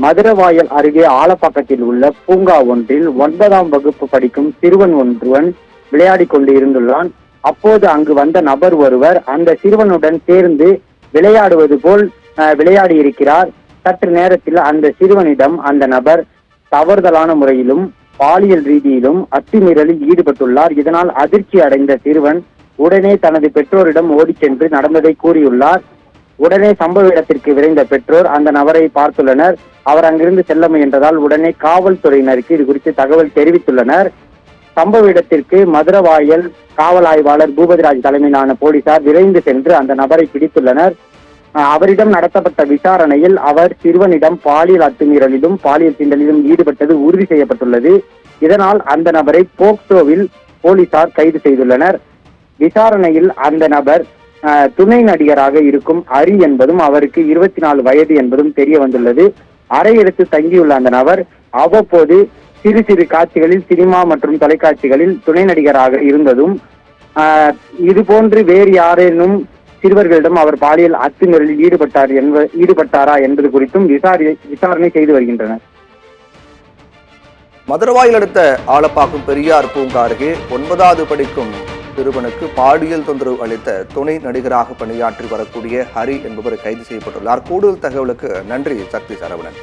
மதுரவாயல் அருகே ஆலப்பாக்கத்தில் உள்ள பூங்கா ஒன்றில் 9ஆம் வகுப்பு படிக்கும் சிறுவன் ஒருவன் விளையாடி கொண்டு இருந்துள்ளான். அப்போது அங்கு வந்த நபர் ஒருவர் அந்த சிறுவனுடன் சேர்ந்து விளையாடுவது போல் விளையாடி இருக்கிறார். சற்று நேரத்தில் அந்த சிறுவனிடம் அந்த நபர் தவறுதலான முறையிலும் பாலியல் ரீதியிலும் அத்துமீறலில் ஈடுபட்டுள்ளார். இதனால் அதிர்ச்சி அடைந்த சிறுவன் உடனே தனது பெற்றோரிடம் ஓடிச் சென்று நடந்ததை கூறியுள்ளார். உடனே சம்பவ இடத்திற்கு விரைந்த பெற்றோர் அந்த நபரை பார்த்துள்ளனர். அவர் அங்கிருந்து செல்ல முயன்றதால் உடனே காவல்துறையினருக்கு இது குறித்து தகவல் தெரிவித்துள்ளனர். சம்பவ இடத்திற்கு மதுரவாயல் காவல் ஆய்வாளர் பூபதிராஜ் தலைமையிலான போலீசார் விரைந்து சென்று அந்த நபரை பிடித்துள்ளனர். அவரிடம் நடத்தப்பட்ட விசாரணையில் அவர் சிறுவனிடம் பாலியல் அத்துமீறலிலும் பாலியல் சீண்டலிலும் ஈடுபட்டது உறுதி செய்யப்பட்டுள்ளது. இதனால் அந்த நபரை போக்சோவில் போலீசார் கைது செய்துள்ளனர். விசாரணையில் அந்த நபர் துணை நடிகராக இருக்கும் ஹரி என்பதும் அவருக்கு 24 வயது என்பதும் தெரிய வந்துள்ளது. அறை எடுத்து தங்கியுள்ள அந்த நபர் அவ்வப்போது சிறு சிறு காட்சிகளில் சினிமா மற்றும் தொலைக்காட்சிகளில் துணை நடிகராக இருந்ததும் இதுபோன்று வேறு யாரேனும் சிறுவர்களிடம் அவர் பாலியல் அத்துமீறலில் ஈடுபட்டாரா என்பது குறித்தும் விசாரணை செய்து வருகின்றனர். மதுரவாயில் அடுத்த ஆலப்பாக்கம் பெரியார் பூங்கா அருகே 9வது படிக்கும் சிறுவனுக்கு பாலியல் தொந்தரவு அளித்த துணை நடிகராக பணியாற்றி வரக்கூடிய ஹரி என்பவர் கைது செய்யப்பட்டுள்ளார். கூடுதல் தகவலுக்கு நன்றி சக்தி சரவணன்.